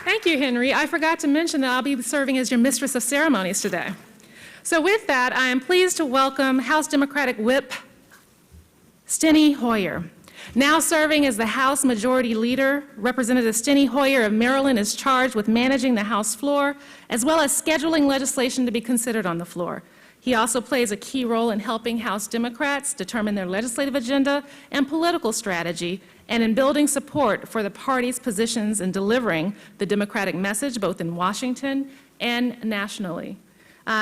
Thank you, Henry. I forgot to mention that I'll be serving as your mistress of ceremonies today. So with that, I am pleased to welcome House Democratic Whip Steny Hoyer. Now serving as the House Majority Leader, Representative Steny Hoyer of Maryland is charged with managing the House floor, as well as scheduling legislation to be considered on the floor. He also plays a key role in helping House Democrats determine their legislative agenda and political strategy, and in building support for the party's positions in delivering the Democratic message both in Washington and nationally.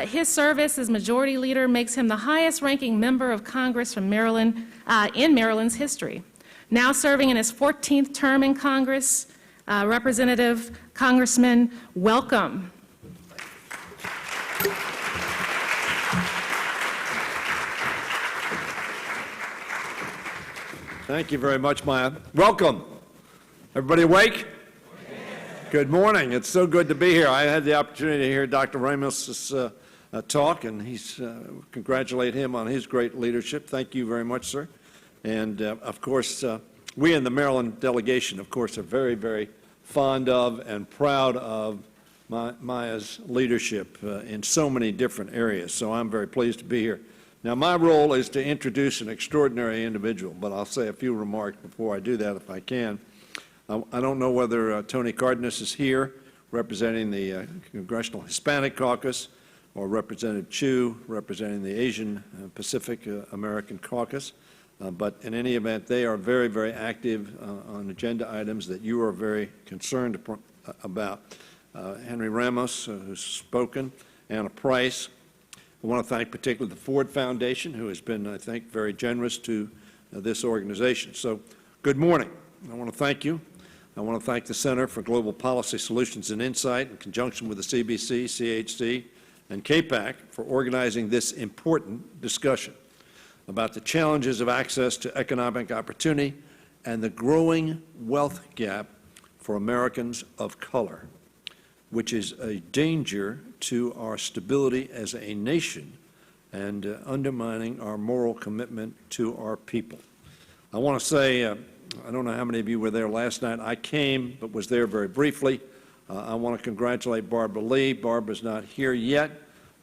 His service as Majority Leader makes him the highest-ranking member of Congress from Maryland in Maryland's history. Now serving in his 14th term in Congress, Congressman, welcome. Thank you very much, Maya. Welcome. Everybody awake? Good morning. It's so good to be here. I had the opportunity to hear Dr. Ramos's talk, and congratulate him on his great leadership. Thank you very much, sir. And of course, we in the Maryland delegation, of course, are very, very fond of and proud of Maya's leadership in so many different areas. So I'm very pleased to be here. Now, my role is to introduce an extraordinary individual, but I'll say a few remarks before I do that if I can. I don't know whether Tony Cardenas is here representing the Congressional Hispanic Caucus, or Representative Chu representing the Asian Pacific American Caucus. But in any event, they are very, very active on agenda items that you are very concerned about. Henry Ramos, who's spoken, Anna Price. I want to thank particularly the Ford Foundation, who has been, I think, very generous to this organization. So, good morning. I want to thank you. I want to thank the Center for Global Policy Solutions and Insight in conjunction with the CBC, CHC, and CAPAC for organizing this important discussion about the challenges of access to economic opportunity and the growing wealth gap for Americans of color, which is a danger to our stability as a nation and undermining our moral commitment to our people. I want to say, I don't know how many of you were there last night. I came, but was there very briefly. I want to congratulate Barbara Lee. Barbara's not here yet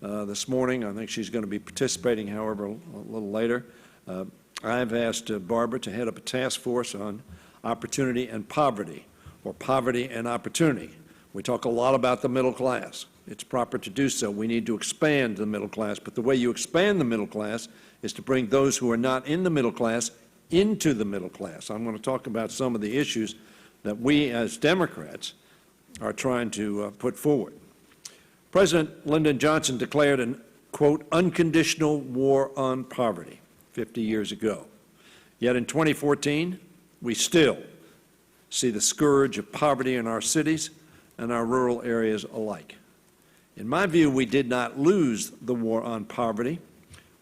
this morning. I think she's going to be participating, however, a little later. I've asked Barbara to head up a task force on opportunity and poverty, or poverty and opportunity. We talk a lot about the middle class. It's proper to do so. We need to expand the middle class, but the way you expand the middle class is to bring those who are not in the middle class into the middle class. I'm going to talk about some of the issues that we as Democrats are trying to put forward. President Lyndon Johnson declared an, quote, unconditional war on poverty 50 years ago. Yet in 2014, we still see the scourge of poverty in our cities and our rural areas alike. In my view, we did not lose the war on poverty.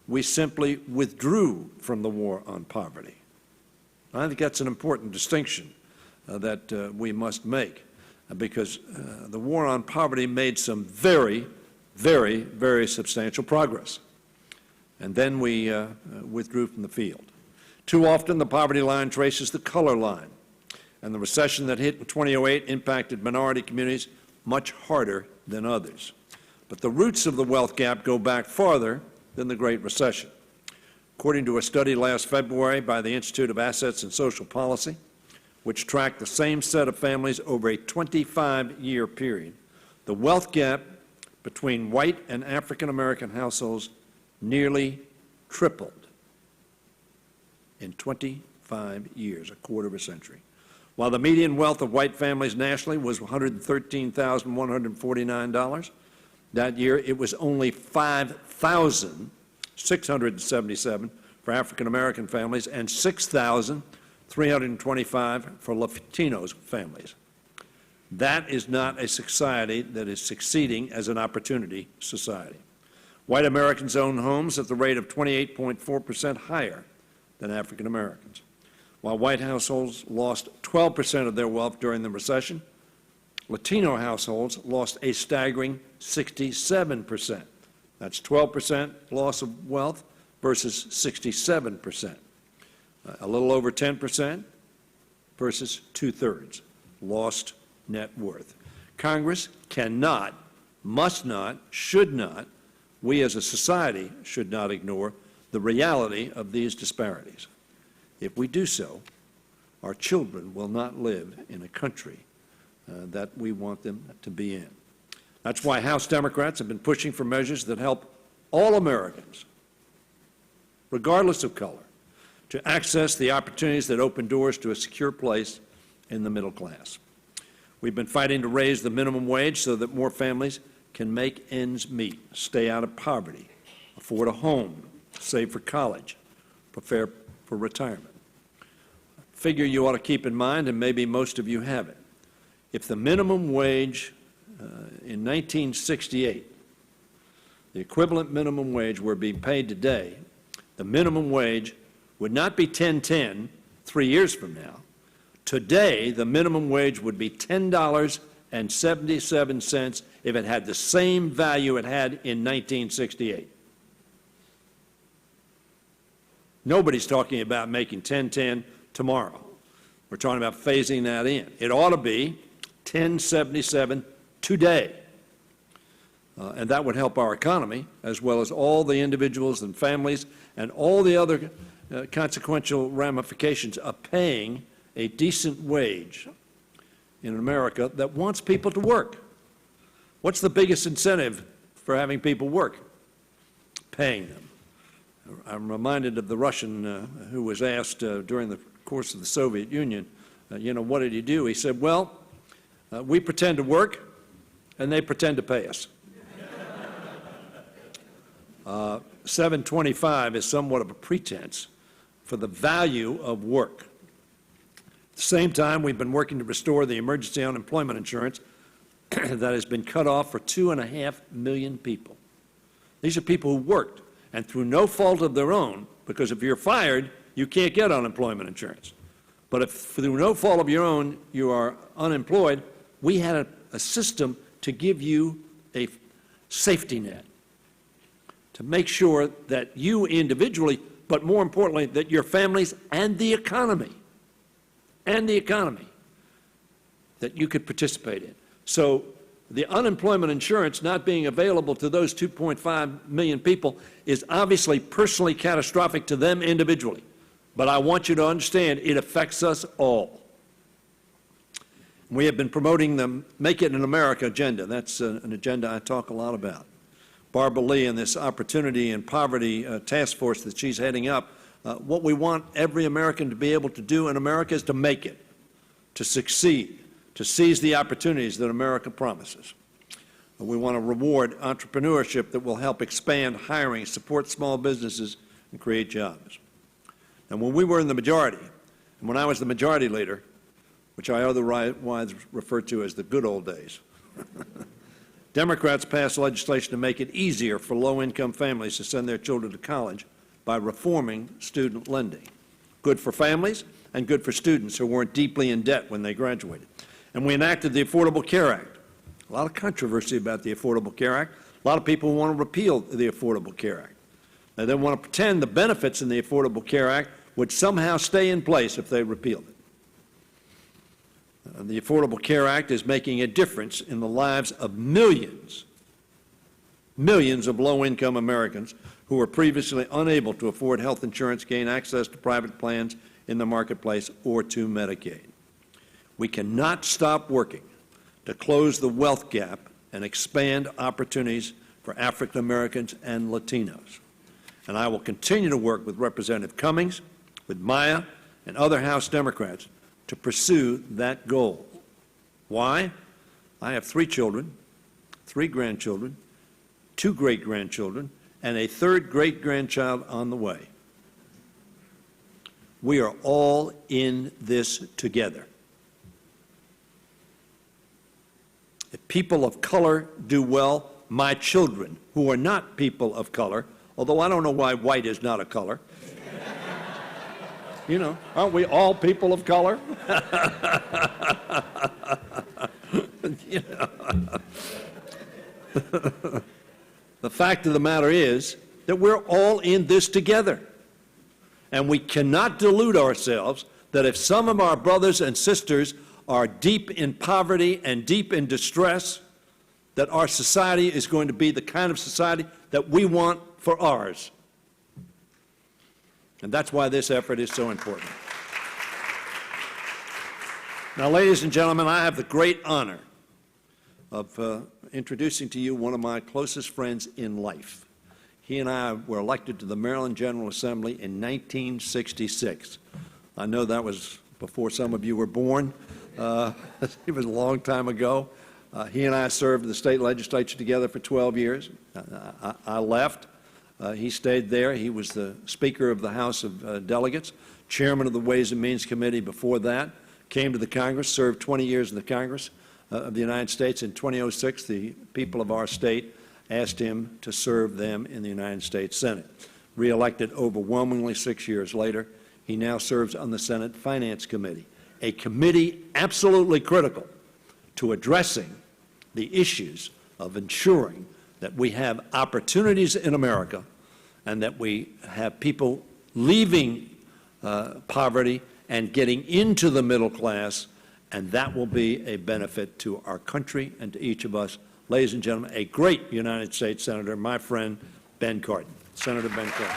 We simply withdrew from the war on poverty. I think that's an important distinction that we must make, because the war on poverty made some very, very, very substantial progress. And then we withdrew from the field. Too often, the poverty line traces the color line, and the recession that hit in 2008 impacted minority communities much harder than others. But the roots of the wealth gap go back farther than the Great Recession. According to a study last February by the Institute of Assets and Social Policy, which tracked the same set of families over a 25-year period, the wealth gap between white and African American households nearly tripled in 25 years, a quarter of a century. While the median wealth of white families nationally was $113,149, that year it was only $5,677 for African American families and $6,325 for Latino families. That is not a society that is succeeding as an opportunity society. White Americans own homes at the rate of 28.4% higher than African Americans. While white households lost 12% of their wealth during the recession, Latino households lost a staggering 67%. That's 12% loss of wealth versus 67%. A little over 10% versus two-thirds lost net worth. Congress cannot, must not, should not, we as a society should not ignore the reality of these disparities. If we do so, our children will not live in a country that we want them to be in. That's why House Democrats have been pushing for measures that help all Americans, regardless of color, to access the opportunities that open doors to a secure place in the middle class. We've been fighting to raise the minimum wage so that more families can make ends meet, stay out of poverty, afford a home, save for college, prepare for retirement. A figure you ought to keep in mind, and maybe most of you have it. If the minimum wage in 1968, the equivalent minimum wage we're being paid today, the minimum wage would not be $10.10 3 years from now. Today, the minimum wage would be $10.77 if it had the same value it had in 1968. Nobody's talking about making $10.10 tomorrow. We're talking about phasing that in. It ought to be $10.77 today. And that would help our economy, as well as all the individuals and families and all the other consequential ramifications of paying a decent wage in America that wants people to work. What's the biggest incentive for having people work? Paying them. I'm reminded of the Russian who was asked during the course of the Soviet Union, what did he do? He said, well, we pretend to work, and they pretend to pay us. 725 is somewhat of a pretense for the value of work. At the same time, we've been working to restore the emergency unemployment insurance that has been cut off for 2.5 million people. These are people who worked, and through no fault of their own, because if you're fired, you can't get unemployment insurance. But if through no fault of your own you are unemployed, we had a system to give you a safety net, to make sure that you individually, but more importantly, that your families and the economy, that you could participate in. So the unemployment insurance not being available to those 2.5 million people is obviously personally catastrophic to them individually. But I want you to understand it affects us all. We have been promoting the Make It in America agenda. That's an agenda I talk a lot about. Barbara Lee and this Opportunity and Poverty task force that she's heading up, what we want every American to be able to do in America is to make it, to succeed, to seize the opportunities that America promises. We want to reward entrepreneurship that will help expand hiring, support small businesses, and create jobs. And when we were in the majority, and when I was the majority leader, which I otherwise refer to as the good old days, Democrats passed legislation to make it easier for low-income families to send their children to college by reforming student lending. Good for families and good for students who weren't deeply in debt when they graduated. And we enacted the Affordable Care Act. A lot of controversy about the Affordable Care Act. A lot of people want to repeal the Affordable Care Act. They want to pretend the benefits in the Affordable Care Act would somehow stay in place if they repealed it. The Affordable Care Act is making a difference in the lives of millions of low-income Americans who were previously unable to afford health insurance, gain access to private plans in the marketplace, or to Medicaid. We cannot stop working to close the wealth gap and expand opportunities for African Americans and Latinos. And I will continue to work with Representative Cummings, with Maya, and other House Democrats to pursue that goal. Why? I have 3 children, 3 grandchildren, 2 great-grandchildren, and a 3rd great-grandchild on the way. We are all in this together. If people of color do well, my children, who are not people of color, although I don't know why white is not a color, aren't we all people of color? The fact of the matter is that we're all in this together. And we cannot delude ourselves that if some of our brothers and sisters are deep in poverty and deep in distress, that our society is going to be the kind of society that we want for ours. And that's why this effort is so important. Now, ladies and gentlemen, I have the great honor of introducing to you one of my closest friends in life. He and I were elected to the Maryland General Assembly in 1966. I know that was before some of you were born. It was a long time ago. He and I served in the state legislature together for 12 years. I left. He stayed there. He was the Speaker of the House of Delegates, Chairman of the Ways and Means Committee before that, came to the Congress, served 20 years in the Congress of the United States. In 2006, the people of our state asked him to serve them in the United States Senate. Re-elected overwhelmingly 6 years later, he now serves on the Senate Finance Committee, a committee absolutely critical to addressing the issues of ensuring that we have opportunities in America and that we have people leaving poverty and getting into the middle class, and that will be a benefit to our country and to each of us. Ladies and gentlemen, a great United States Senator, my friend Ben Cardin. Senator Ben Cardin.